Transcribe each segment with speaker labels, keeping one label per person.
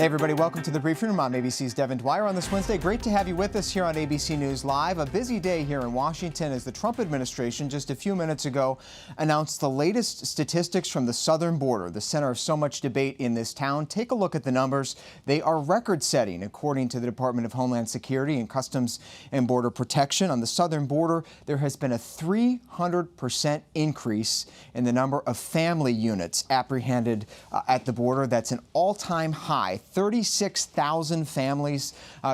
Speaker 1: Hey everybody, welcome to the briefing room. I'm ABC's Devin Dwyer on this Wednesday. Great to have you with us here on ABC News Live. A busy day here in Washington as the Trump administration just a few minutes ago announced the latest statistics from the southern border, the center of so much debate in this town. Take a look at the numbers. They are record-setting, according to the Department of Homeland Security and Customs and Border Protection. On the southern border, there has been a 300% increase in the number of family units apprehended at the border. That's an all-time high. 36,000 families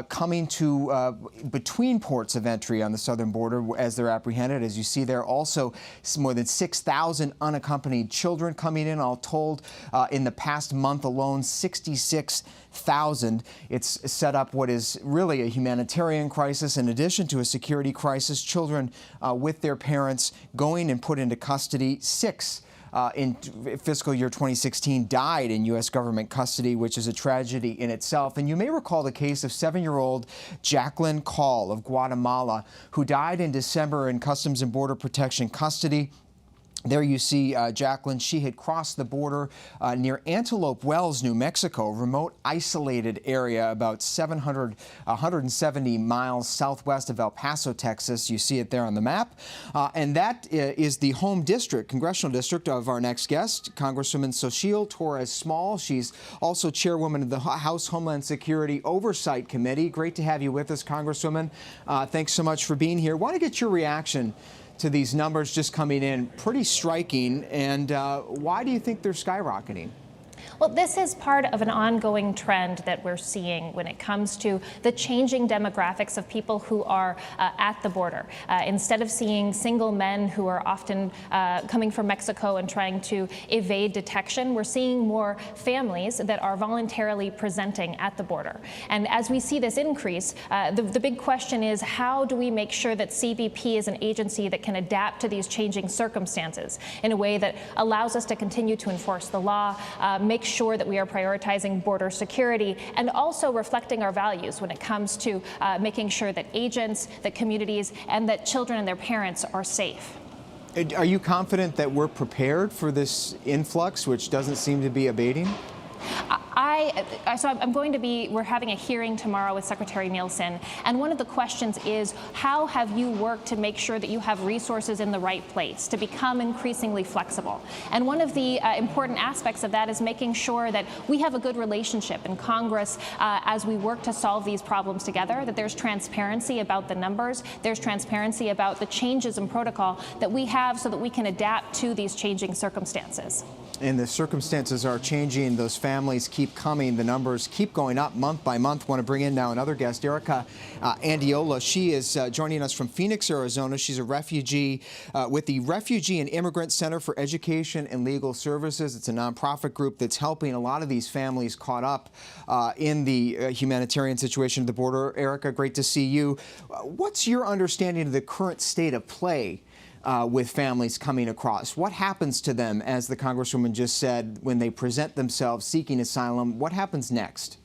Speaker 1: coming to between ports of entry on the southern border as they're apprehended. As you see there, also more than 6,000 unaccompanied children coming in, all told. In the past month alone, 66,000. It's set up what is really a humanitarian crisis in addition to a security crisis. Children with their parents going and put into custody. Six in fiscal year 2016 died in U.S. government custody, which is a tragedy in itself. And you may recall the case of 7-year-old Jacqueline Call of Guatemala, who died in December in Customs and Border Protection custody. There you see Jacqueline. She had crossed the border near Antelope Wells, New Mexico, a remote, isolated area about 170 miles southwest of El Paso, Texas. You see it there on the map. And that is the home district, congressional district of our next guest, Congresswoman Xochitl Torres-Small. She's also chairwoman of the House Homeland Security Oversight Committee. Great to have you with us, Congresswoman. Thanks so much for being here. I want to get your reaction to these numbers just coming in. Pretty striking. And why do you think they're skyrocketing?
Speaker 2: Well, this is part of an ongoing trend that we're seeing when it comes to the changing demographics of people who are at the border. Instead of seeing single men who are often coming from Mexico and trying to evade detection, we're seeing more families that are voluntarily presenting at the border. And as we see this increase, the big question is, how do we make sure that CBP is an agency that can adapt to these changing circumstances in a way that allows us to continue to enforce the law, make sure that we are prioritizing border security, and also reflecting our values when it comes to making sure that agents, that communities, and that children and their parents are safe.
Speaker 1: Are you confident that we're prepared for this influx, which doesn't seem to be abating? We're having a hearing tomorrow with Secretary Nielsen, and one of the questions is, how have you worked to make sure that you have resources in the right place to become increasingly flexible? And one of the important aspects of that is making sure that we have a good relationship in Congress as we work to solve these problems together, that there's transparency about the numbers, there's transparency about the changes in protocol that we have so that we can adapt to these changing circumstances. And the circumstances are changing. Those families keep coming. The numbers keep going up month by month. Want to bring in now another guest, Erica Andiola. She is joining us from Phoenix, Arizona. She's a refugee with the Refugee and Immigrant Center for Education and Legal Services. It's a nonprofit group that's helping a lot of these families caught up in the humanitarian situation at the border. Erica, great to see you. What's your understanding of the current state of play with families coming across? What happens to them, as the Congresswoman just said, when they present themselves seeking asylum? What happens next?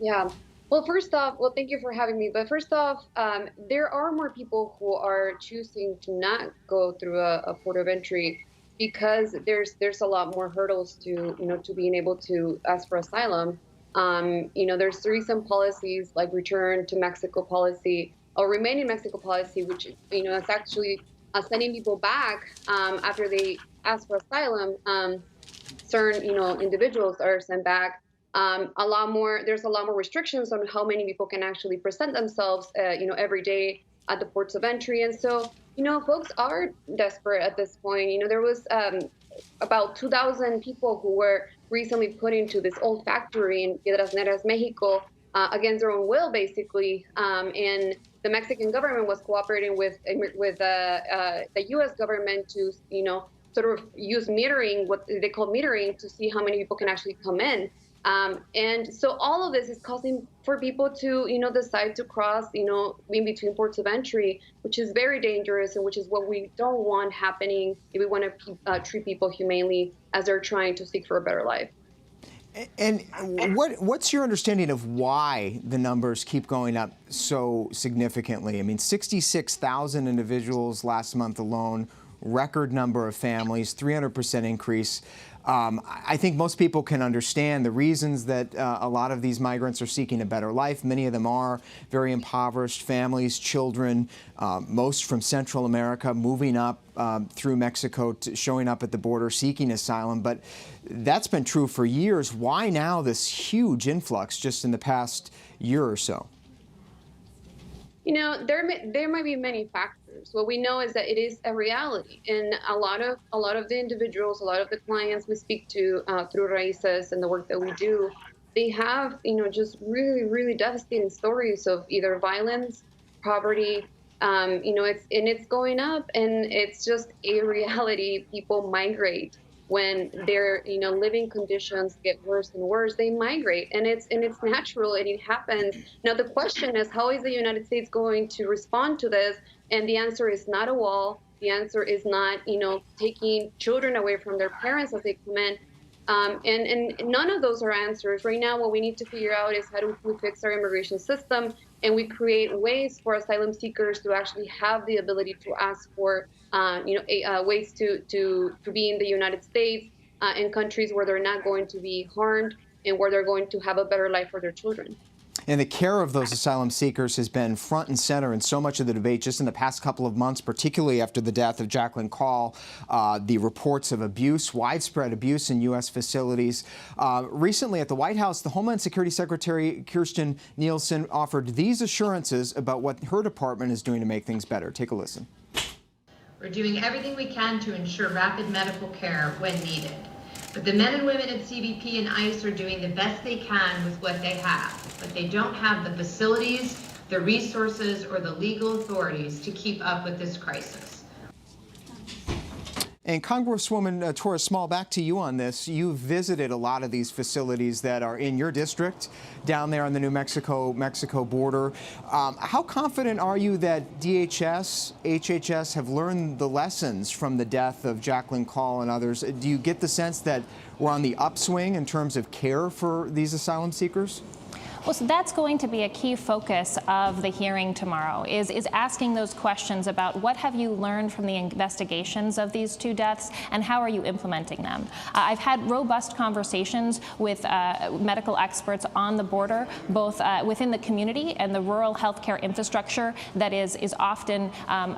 Speaker 3: Yeah. Well, first off, thank you for having me. But first off, there are more people who are choosing to not go through a port of entry because there's a lot more hurdles to being able to ask for asylum. There's recent policies like return to Mexico policy or remain in Mexico policy, which is actually sending people back after they ask for asylum. Certain individuals are sent back. There's a lot more restrictions on how many people can actually present themselves every day at the ports of entry. And so folks are desperate at this point. There was about 2,000 people who were recently put into this old factory in Piedras Negras, Mexico, against their own will, basically. And the Mexican government was cooperating with the U.S. government to, sort of use metering, what they call metering, to see how many people can actually come in. And so all of this is causing for people to, decide to cross, in between ports of entry, which is very dangerous and which is what we don't want happening if we want to treat people humanely as they're trying to seek for a better life.
Speaker 1: And what's your understanding of why the numbers keep going up so significantly? I mean, 66,000 individuals last month alone, record number of families, 300% increase. I think most people can understand the reasons that a lot of these migrants are seeking a better life. Many of them are very impoverished families, children, most from Central America, moving up through Mexico, showing up at the border, seeking asylum. But that's been true for years. Why now this huge influx just in the past year or so?
Speaker 3: You know, there might be many factors. What we know is that it is a reality, and a lot of the individuals, a lot of the clients we speak to through Raíces and the work that we do, they have, you know, just really devastating stories of either violence, poverty. You know, it's going up, and it's just a reality. People migrate when their, you know, living conditions get worse and worse. They migrate, and it's natural, and it happens. Now the question is, how is the United States going to respond to this? And the answer is not a wall. The answer is not, you know, taking children away from their parents as they come in. And none of those are answers. Right now, what we need to figure out is how do we fix our immigration system, and we create ways for asylum seekers to actually have the ability to ask for, you know, ways to be in the United States, in countries where they're not going to be harmed and where they're going to have a better life for their children.
Speaker 1: And the care of those asylum seekers has been front and center in so much of the debate just in the past couple of months, particularly after the death of Jacqueline Call, the reports of abuse, widespread abuse in U.S. facilities. Recently at the White House, the Homeland Security Secretary Kirstjen Nielsen offered these assurances about what her department is doing to make things better. Take a listen.
Speaker 4: We're doing everything we can to ensure rapid medical care when needed. But the men and women at CBP and ICE are doing the best they can with what they have, but they don't have the facilities, the resources, or the legal authorities to keep up with this crisis.
Speaker 1: And Congresswoman Torres Small, back to you on this. You've visited a lot of these facilities that are in your district down there on the New Mexico border. How confident are you that DHS, HHS have learned the lessons from the death of Jacqueline Call and others? Do you get the sense that we're on the upswing in terms of care for these asylum seekers?
Speaker 2: Well, so that's going to be a key focus of the hearing tomorrow, is asking those questions about what have you learned from the investigations of these two deaths and how are you implementing them. I've had robust conversations with medical experts on the border, both within the community and the rural healthcare infrastructure that is often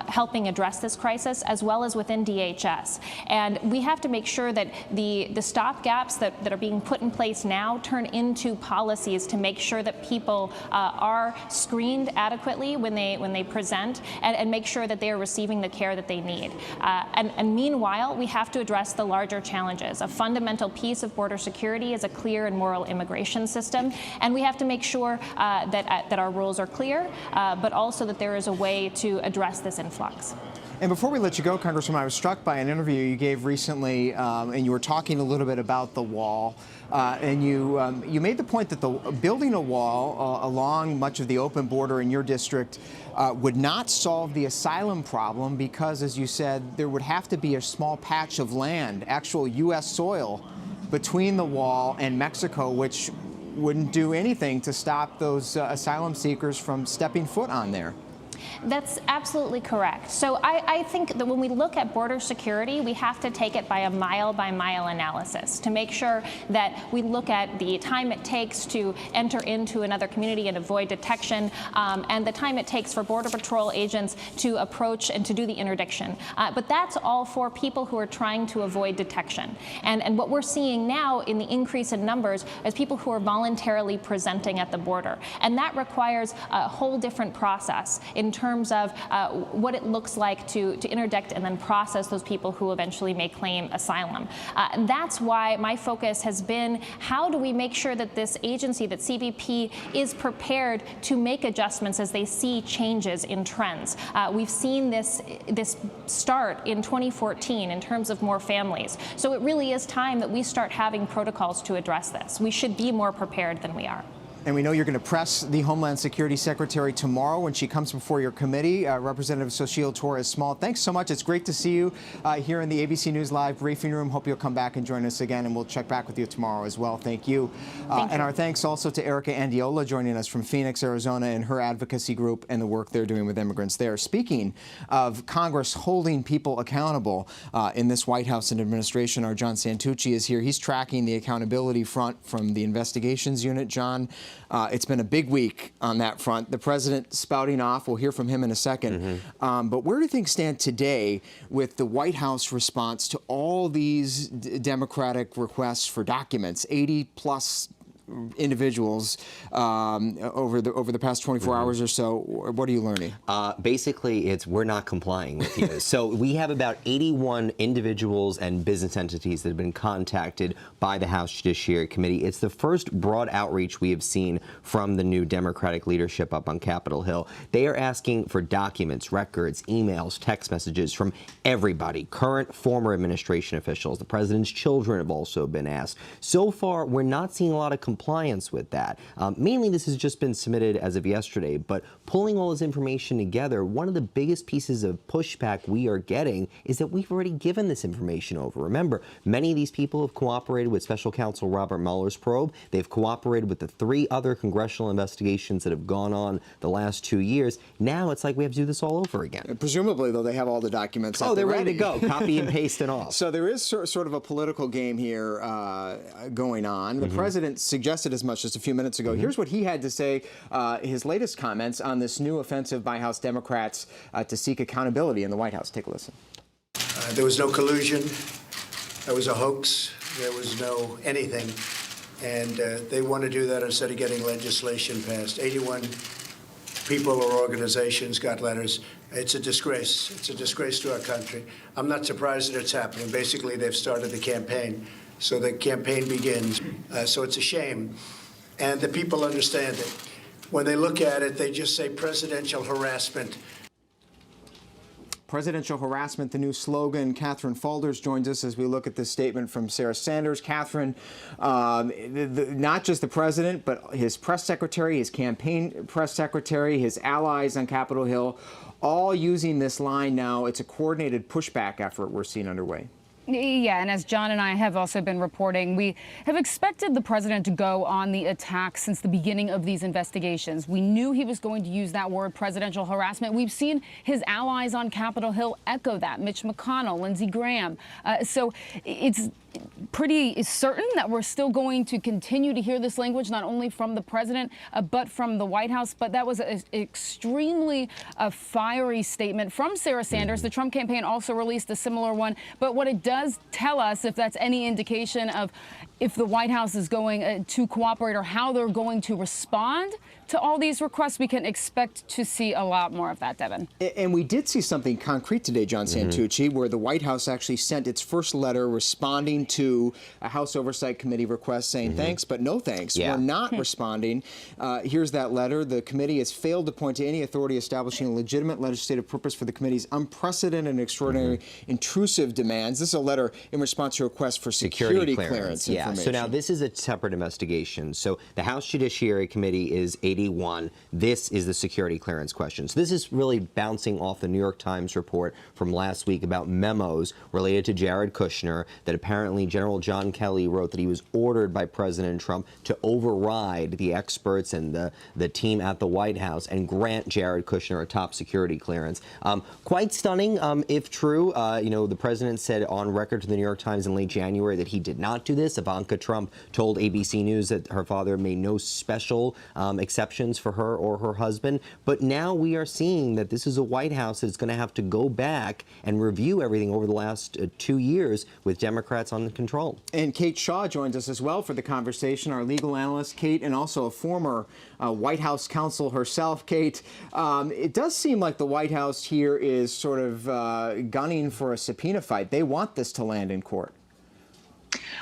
Speaker 2: helping address this crisis, as well as within DHS. And we have to make sure that the stopgaps that are being put in place now turn into policies to make sure that people are screened adequately when they present, and make sure that they are receiving the care that they need. And meanwhile, we have to address the larger challenges. A fundamental piece of border security is a clear and moral immigration system, and we have to make sure that our rules are clear, but also that there is a way to address this influx.
Speaker 1: And before we let you go, Congresswoman, I was struck by an interview you gave recently, and you were talking a little bit about the wall. And you made the point that building a wall along much of the open border in your district would not solve the asylum problem because, as you said, there would have to be a small patch of land, actual U.S. soil, between the wall and Mexico, which wouldn't do anything to stop those asylum seekers from stepping foot on there.
Speaker 2: That's absolutely correct. So I think that when we look at border security, we have to take it by a mile-by-mile analysis to make sure that we look at the time it takes to enter into another community and avoid detection, and the time it takes for Border Patrol agents to approach and to do the interdiction. But that's all for people who are trying to avoid detection. And what we're seeing now in the increase in numbers is people who are voluntarily presenting at the border. And that requires a whole different process in terms of what it looks like to interdict and then process those people who eventually may claim asylum. And that's why my focus has been, how do we make sure that this agency, that CBP, is prepared to make adjustments as they see changes in trends. We've seen this start in 2014 in terms of more families. So it really is time that we start having protocols to address this. We should be more prepared than we are.
Speaker 1: And we know you're going to press the Homeland Security Secretary tomorrow when she comes before your committee. Representative Xochitl Torres-Small, thanks so much. It's great to see you here in the ABC News Live briefing room. Hope you'll come back and join us again, and we'll check back with you tomorrow as well. Thank you. And our thanks also to Erica Andiola joining us from Phoenix, Arizona, and her advocacy group and the work they're doing with immigrants there. Speaking of Congress holding people accountable in this White House and administration, our John Santucci is here. He's tracking the accountability front from the investigations unit. John, it's been a big week on that front. The president spouting off. We'll hear from him in a second. But where do things stand today with the White House response to all these Democratic requests for documents, 80+ individuals over the past 24 hours or so? What are you learning?
Speaker 5: Basically, we're not complying with you. So we have about 81 individuals and business entities that have been contacted by the House Judiciary Committee. It's the first broad outreach we have seen from the new Democratic leadership up on Capitol Hill. They are asking for documents, records, emails, text messages from everybody, current, former administration officials. The president's children have also been asked. So far, we're not seeing a lot of compliance with that. Mainly, this has just been submitted as of yesterday, but pulling all this information together, one of the biggest pieces of pushback we are getting is that we've already given this information over. Remember, many of these people have cooperated with Special Counsel Robert Mueller's probe. They've cooperated with the 3 other congressional investigations that have gone on the last 2 years. Now it's like we have to do this all over again.
Speaker 1: Presumably, though, they have all the documents.
Speaker 5: Oh, they're ready to go. Copy and paste and all.
Speaker 1: So there is sort of a political game here going on. The president suggested as much just a few minutes ago. Here's what he had to say, his latest comments on this new offensive by House Democrats to seek accountability in the White House. Take a listen.
Speaker 6: There was no collusion. There was a hoax. There was no anything. And they want to do that instead of getting legislation passed. 81 people or organizations got letters. It's a disgrace. It's a disgrace to our country. I'm not surprised that it's happening. Basically, they've started the campaign. So the campaign begins. So it's a shame. And the people understand it. When they look at it, they just say presidential harassment.
Speaker 1: Presidential harassment, the new slogan. Catherine Falders joins us as we look at this statement from Sarah Sanders. Catherine, not just the president, but his press secretary, his campaign press secretary, his allies on Capitol Hill, all using this line now. It's a coordinated pushback effort we're seeing underway.
Speaker 7: Yeah, and as John and I have also been reporting, we have expected the president to go on the attack since the beginning of these investigations. We knew he was going to use that word, presidential harassment. We've seen his allies on Capitol Hill echo that, Mitch McConnell, Lindsey Graham. So it's pretty certain that we're still going to continue to hear this language, not only from the president, but from the White House. But that was an extremely fiery statement from Sarah Sanders. The Trump campaign also released a similar one. But what it does tell us, if that's any indication of if the White House is going to cooperate or how they're going to respond to all these requests, we can expect to see a lot more of that, Devin.
Speaker 1: And we did see something concrete today, John Santucci, where the White House actually sent its first letter responding to a House Oversight Committee request saying thanks, but no thanks. We're not responding. Here's that letter. The committee has failed to point to any authority establishing a legitimate legislative purpose for the committee's unprecedented and extraordinary intrusive demands. This is a letter in response to a request for security clearance information.
Speaker 5: So now this is a separate investigation. So the House Judiciary Committee is 81. This is the security clearance question. So this is really bouncing off the New York Times report from last week about memos related to Jared Kushner that apparently General John Kelly wrote that he was ordered by President Trump to override the experts and the team at the White House and grant Jared Kushner a top security clearance. Quite stunning, if true. You know, the president said on record to the New York Times in late January that he did not do this. Ivanka Trump told ABC News that her father made no special exceptions for her or her husband. But now we are seeing that this is a White House that's going to have to go back and review everything over the last 2 years with Democrats on control.
Speaker 1: And Kate Shaw joins us as well for the conversation, our legal analyst, Kate, and also a former White House counsel herself. Kate, it does seem like the White House here is sort of gunning for a subpoena fight. They want this to land in court.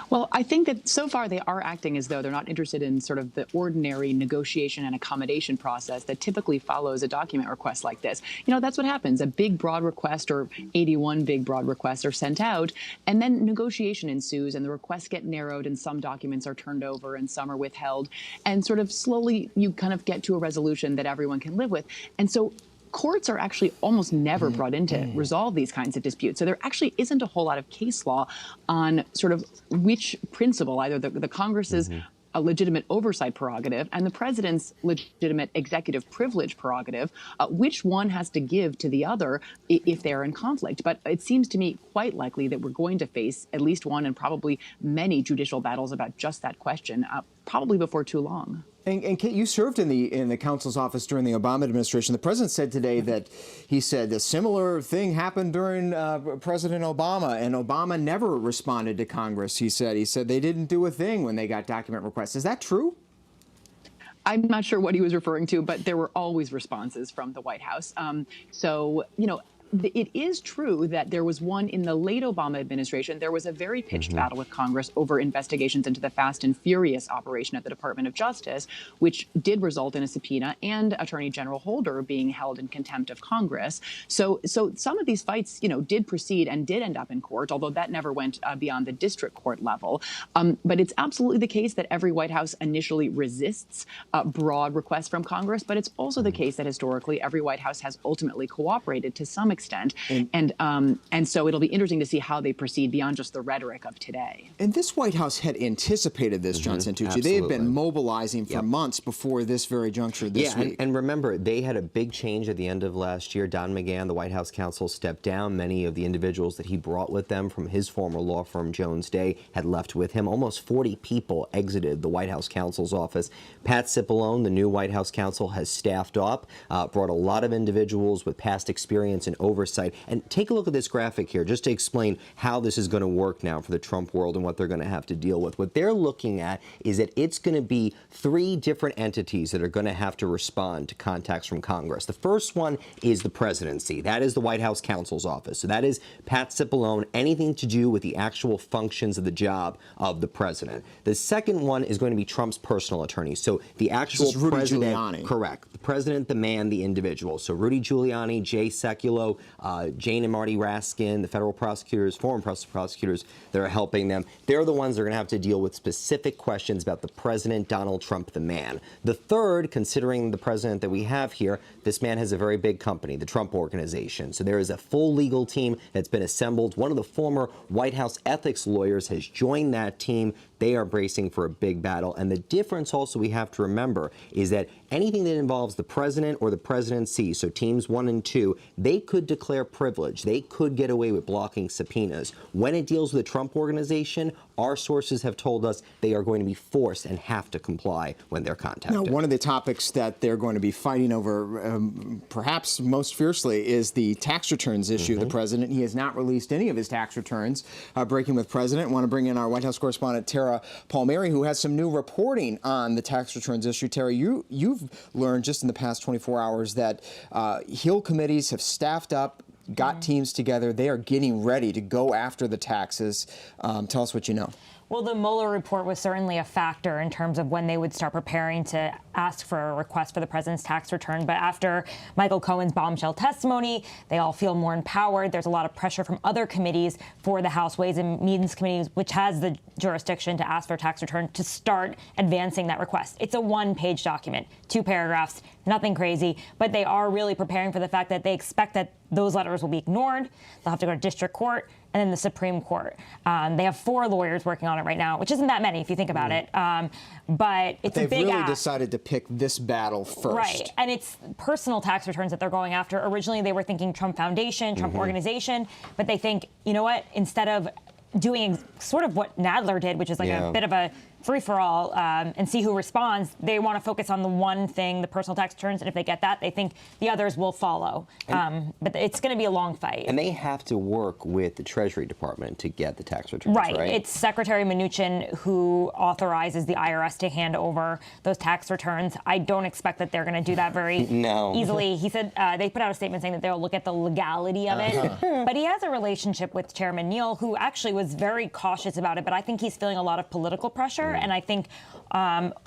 Speaker 8: Well, I think that so far they are acting as though they're not interested in sort of the ordinary negotiation and accommodation process that typically follows a document request like this. You know, that's what happens. A big, broad request or 81 big, broad requests are sent out, and then negotiation ensues, and the requests get narrowed, and some documents are turned over and some are withheld. And sort of slowly you kind of get to a resolution that everyone can live with. And so courts are actually almost never brought in to resolve these kinds of disputes. So there actually isn't a whole lot of case law on sort of which principle, either the Congress's a legitimate oversight prerogative and the president's legitimate executive privilege prerogative, which one has to give to the other if they're in conflict. But it seems to me quite likely that we're going to face at least one and probably many judicial battles about just that question, probably before too long.
Speaker 1: And Kate, you served in the counsel's office during the Obama administration. The president said today that he said a similar thing happened during President Obama, and Obama never responded to Congress. He said they didn't do a thing when they got document requests. Is that true?
Speaker 8: I'm not sure what he was referring to, but there were always responses from the White House. So, you know, it is true that there was one in the late Obama administration. There was a very pitched battle with Congress over investigations into the Fast and Furious operation at the Department of Justice, which did result in a subpoena and Attorney General Holder being held in contempt of Congress. So some of these fights, you know, did proceed and did end up in court, although that never went beyond the district court level. But it's absolutely the case that every White House initially resists broad requests from Congress. But it's also the case that historically every White House has ultimately cooperated to some extent. And so it'll be interesting to see how they proceed beyond just the rhetoric of today.
Speaker 1: And this White House had anticipated this, John Santucci. They had been mobilizing for months before this very juncture this week.
Speaker 5: And remember, they had a big change at the end of last year. Don McGahn, the White House counsel, stepped down. Many of the individuals that he brought with them from his former law firm, Jones Day, had left with him. Almost 40 people exited the White House counsel's office. Pat Cipollone, the new White House counsel, has staffed up, brought a lot of individuals with past experience in oversight. And take a look at this graphic here, just to explain how this is going to work now for the Trump world and what they're going to have to deal with. What they're looking at is that it's going to be 3 different entities that are going to have to respond to contacts from Congress. The first one is the presidency. That is the White House counsel's office. So that is Pat Cipollone, anything to do with the actual functions of the job of the president. The second one is going to be Trump's personal attorney. So the actual president.
Speaker 1: Giuliani.
Speaker 5: Correct. The president, the man, the individual. So Rudy Giuliani, Jay Sekulow, Jane and Marty Raskin, the federal prosecutors, foreign prosecutors that are helping them. They're the ones that are going to have to deal with specific questions about the president, Donald Trump, the man. The third, considering the president that we have here, this man has a very big company, the Trump Organization. So there is a full legal team that's been assembled. One of the former White House ethics lawyers has joined that team. They are bracing for a big battle. And the difference also we have to remember is that anything that involves the president or the presidency, so teams 1 and 2, they could declare privilege. They could get away with blocking subpoenas. When it deals with the Trump Organization, our sources have told us they are going to be forced and have to comply when they're contacted.
Speaker 1: Now, one of the topics that they're going to be fighting over perhaps most fiercely is the tax returns issue. The president, he has not released any of his tax returns. Breaking with President, I want to bring in our White House correspondent, Tara Palmieri, who has some new reporting on the tax returns issue. Tara, you've learned just in the past 24 hours that Hill committees have staffed up, got teams together. They are getting ready to go after the taxes. Tell us what you know.
Speaker 9: Well, the Mueller report was certainly a factor in terms of when they would start preparing to ask for a request for the president's tax return. But after Michael Cohen's bombshell testimony, they all feel more empowered. There's a lot of pressure from other committees for the House Ways and Means Committee, which has the jurisdiction to ask for a tax return, to start advancing that request. It's a 1-page document, 2 paragraphs, nothing crazy. But they are really preparing for the fact that they expect that those letters will be ignored. They'll have to go to district court and then the Supreme Court. They have 4 lawyers working on it right now, which isn't that many if you think about it. But it's a big
Speaker 1: They've really
Speaker 9: ask.
Speaker 1: decided to pick this battle first.
Speaker 9: Right, and it's personal tax returns that they're going after. Originally, they were thinking Trump Foundation, Trump Organization, but they think, you know what, instead of doing sort of what Nadler did, which is like a bit of a free-for-all and see who responds. They want to focus on the one thing, the personal tax returns, and if they get that, they think the others will follow. But it's going to be a long fight.
Speaker 5: And they have to work with the Treasury Department to get the tax returns, right?
Speaker 9: It's Secretary Mnuchin who authorizes the IRS to hand over those tax returns. I don't expect that they're going to do that very easily. He said they put out a statement saying that they'll look at the legality of it. But he has a relationship with Chairman Neal, who actually was very cautious about it. But I think he's feeling a lot of political pressure, and I think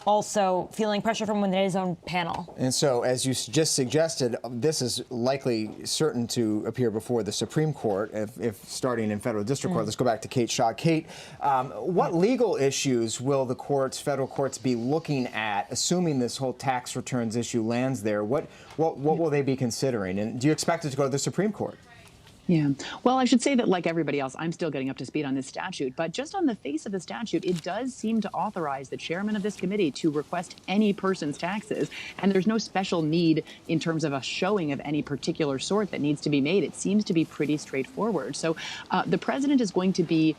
Speaker 9: also feeling pressure from within his own panel.
Speaker 1: And so, as you just suggested, this is likely certain to appear before the Supreme Court, if starting in federal district court. Let's go back to Kate Shaw. Kate, what legal issues will the federal courts be looking at, assuming this whole tax returns issue lands there? What will they be considering? And do you expect it to go to the Supreme Court?
Speaker 8: Yeah. Well, I should say that, like everybody else, I'm still getting up to speed on this statute. But just on the face of the statute, it does seem to authorize the chairman of this committee to request any person's taxes. And there's no special need in terms of a showing of any particular sort that needs to be made. It seems to be pretty straightforward. So the president is going to be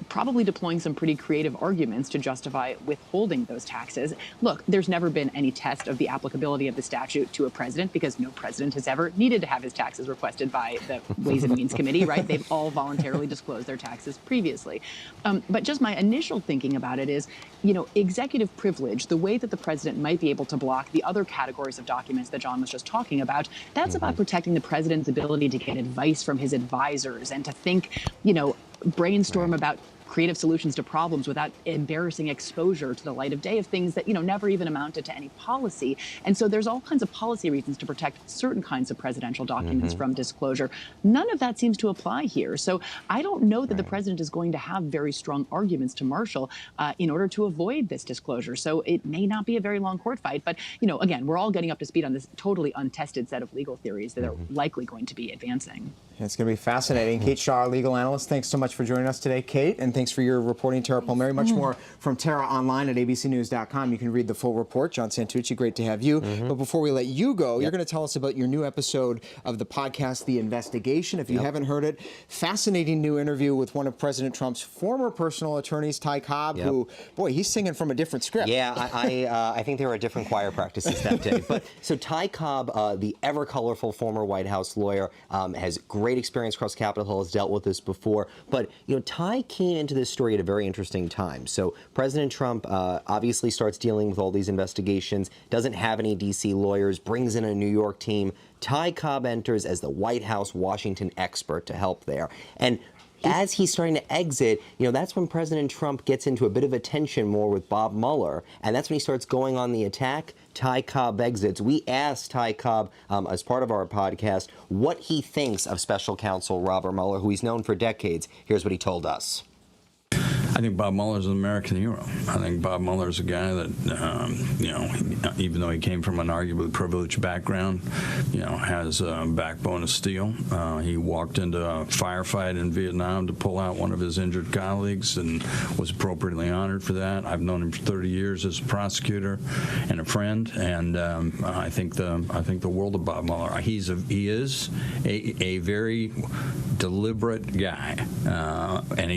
Speaker 8: probably deploying some pretty creative arguments to justify withholding those taxes. Look, there's never been any test of the applicability of the statute to a president because no president has ever needed to have his taxes requested by the Ways and Means Committee, right? They've all voluntarily disclosed their taxes previously. But just my initial thinking about it is, executive privilege, the way that the president might be able to block the other categories of documents that John was just talking about, that's about protecting the president's ability to get advice from his advisors and to think, brainstorm about creative solutions to problems without embarrassing exposure to the light of day of things that, never even amounted to any policy. And so there's all kinds of policy reasons to protect certain kinds of presidential documents from disclosure. None of that seems to apply here. So I don't know that the president is going to have very strong arguments to marshal in order to avoid this disclosure. So it may not be a very long court fight. But, again, we're all getting up to speed on this totally untested set of legal theories that are likely going to be advancing.
Speaker 1: It's going to be fascinating. Kate Shaw, our legal analyst, thanks so much for joining us today, Kate, and thanks for your reporting, Tara Palmieri. Much more from Tara online at abcnews.com. You can read the full report. John Santucci, great to have you. But before we let you go, you're going to tell us about your new episode of the podcast, The Investigation. If you haven't heard it, fascinating new interview with one of President Trump's former personal attorneys, Ty Cobb, who, boy, he's singing from a different script.
Speaker 5: Yeah, I think there were different choir practices that day. But so Ty Cobb, the ever colorful former White House lawyer, has great experience across Capitol Hill, has dealt with this before. But, Ty came into this story at a very interesting time. So President Trump obviously starts dealing with all these investigations, doesn't have any D.C. lawyers, brings in a New York team. Ty Cobb enters as the White House Washington expert to help there. And as he's starting to exit, that's when President Trump gets into a bit of a tension more with Bob Mueller, and that's when he starts going on the attack. Ty Cobb exits. We asked Ty Cobb, as part of our podcast, what he thinks of special counsel Robert Mueller, who he's known for decades. Here's what he told us.
Speaker 10: I think Bob Mueller's an American hero. I think Bob Mueller's a guy that, even though he came from an arguably privileged background, has a backbone of steel. He walked into a firefight in Vietnam to pull out one of his injured colleagues and was appropriately honored for that. I've known him for 30 years as a prosecutor and a friend, and I think the world of Bob Mueller. He is a very deliberate guy,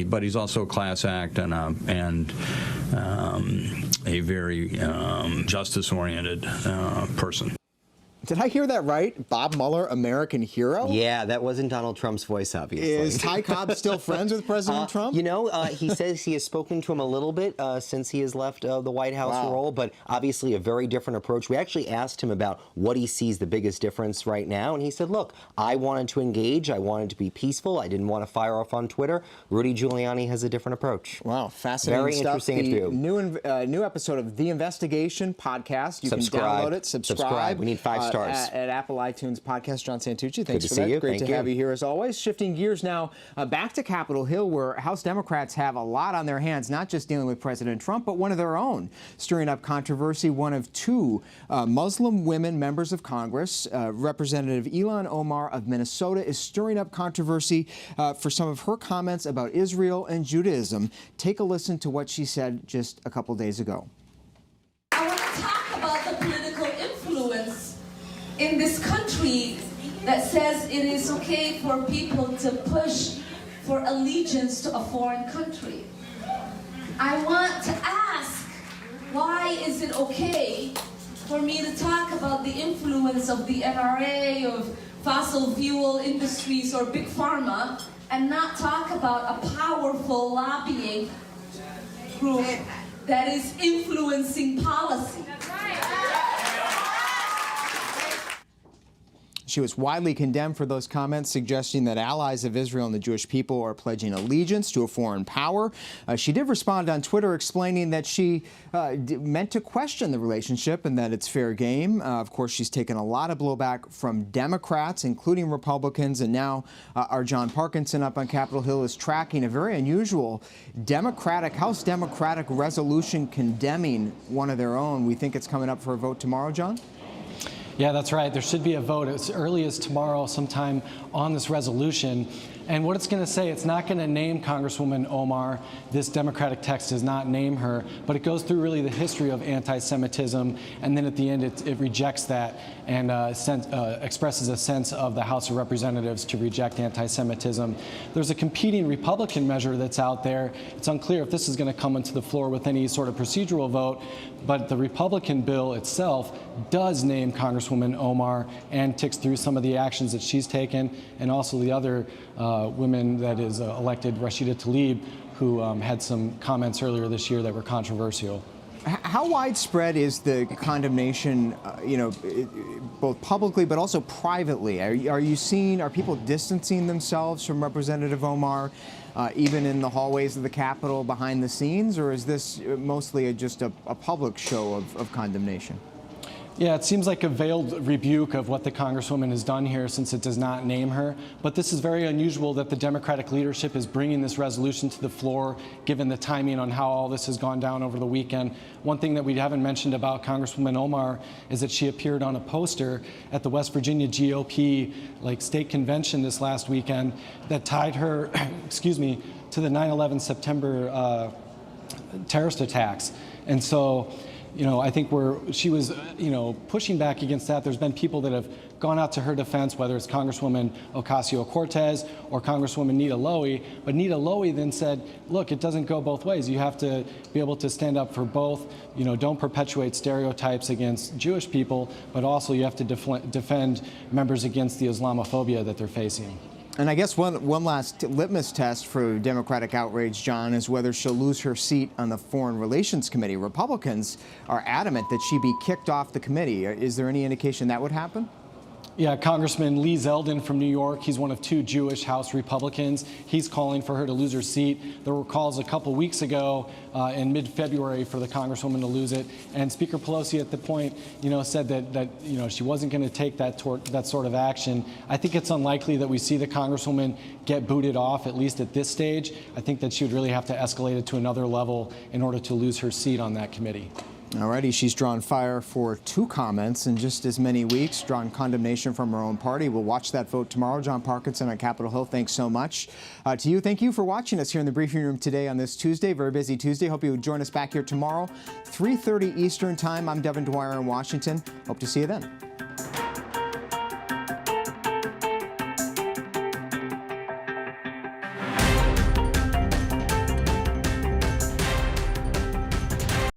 Speaker 10: but he's also a class act and a very justice-oriented person.
Speaker 1: Did I hear that right? Bob Mueller, American hero?
Speaker 5: Yeah, that wasn't Donald Trump's voice, obviously.
Speaker 1: Is Ty Cobb still friends with President Trump?
Speaker 5: He says he has spoken to him a little bit since he has left the White House role, but obviously a very different approach. We actually asked him about what he sees the biggest difference right now, and he said, look, I wanted to engage. I wanted to be peaceful. I didn't want to fire off on Twitter. Rudy Giuliani has a different approach.
Speaker 1: Wow, fascinating
Speaker 5: very
Speaker 1: stuff.
Speaker 5: Very interesting
Speaker 1: The new episode of The Investigation podcast. You can download it. Subscribe.
Speaker 5: We need 5 stars.
Speaker 1: At Apple iTunes podcast. John Santucci, thanks
Speaker 5: Good to
Speaker 1: for
Speaker 5: see
Speaker 1: that.
Speaker 5: you.
Speaker 1: Great
Speaker 5: Thank
Speaker 1: to have you here as always. Shifting gears now back to Capitol Hill, where House Democrats have a lot on their hands, not just dealing with President Trump, but one of their own, stirring up controversy. One of 2 Muslim women members of Congress, Representative Ilhan Omar of Minnesota, is stirring up controversy for some of her comments about Israel and Judaism. Take a listen to what she said just a couple days ago.
Speaker 11: I want to talk about the political influence in this country that says it is okay for people to push for allegiance to a foreign country. I want to ask why is it okay for me to talk about the influence of the NRA, of fossil fuel industries or big pharma, and not talk about a powerful lobbying group that is influencing policy?
Speaker 1: She was widely condemned for those comments, suggesting that allies of Israel and the Jewish people are pledging allegiance to a foreign power. She did respond on Twitter, explaining that she meant to question the relationship and that it's fair game. Of course, she's taken a lot of blowback from Democrats, including Republicans, and now our John Parkinson up on Capitol Hill is tracking a very unusual House Democratic resolution condemning one of their own. We think it's coming up for a vote tomorrow, John?
Speaker 12: Yeah, that's right. There should be a vote as early as tomorrow sometime on this resolution. And what it's going to say, it's not going to name Congresswoman Omar. This Democratic text does not name her, but it goes through really the history of anti-Semitism, and then at the end it rejects that and expresses a sense of the House of Representatives to reject anti-Semitism. There's a competing Republican measure that's out there. It's unclear if this is going to come into the floor with any sort of procedural vote, but the Republican bill itself does name Congresswoman Omar and ticks through some of the actions that she's taken, and also the other women that is elected, Rashida Tlaib, who had some comments earlier this year that were controversial.
Speaker 1: How widespread is the condemnation, both publicly but also privately? Are people distancing themselves from Representative Omar, even in the hallways of the Capitol behind the scenes, or is this mostly just a public show of condemnation?
Speaker 12: Yeah, it seems like a veiled rebuke of what the Congresswoman has done here, since it does not name her. But this is very unusual that the Democratic leadership is bringing this resolution to the floor, given the timing on how all this has gone down over the weekend. One thing that we haven't mentioned about Congresswoman Omar is that she appeared on a poster at the West Virginia GOP state convention this last weekend that tied her, excuse me, to the 9/11 September terrorist attacks. And so, I think she was, pushing back against that. There's been people that have gone out to her defense, whether it's Congresswoman Ocasio-Cortez or Congresswoman Nita Lowey. But Nita Lowey then said, look, it doesn't go both ways. You have to be able to stand up for both. Don't perpetuate stereotypes against Jewish people, but also you have to defend members against the Islamophobia that they're facing.
Speaker 1: And I guess one last litmus test for Democratic outrage, John, is whether she'll lose her seat on the Foreign Relations Committee. Republicans are adamant that she be kicked off the committee. Is there any indication that would happen?
Speaker 12: Yeah, Congressman Lee Zeldin from New York, he's one of two Jewish House Republicans. He's calling for her to lose her seat. There were calls a couple weeks ago in mid-February for the Congresswoman to lose it. And Speaker Pelosi at the point, said that she wasn't going to take that sort of action. I think it's unlikely that we see the Congresswoman get booted off, at least at this stage. I think that she would really have to escalate it to another level in order to lose her seat on that committee.
Speaker 1: All righty, she's drawn fire for 2 comments in just as many weeks, drawn condemnation from her own party. We'll watch that vote tomorrow. John Parkinson on Capitol Hill, thanks so much. To you, thank you for watching us here in the briefing room today on this Tuesday, very busy Tuesday. Hope you would join us back here tomorrow, 3:30 Eastern Time. I'm Devin Dwyer in Washington. Hope to see you then.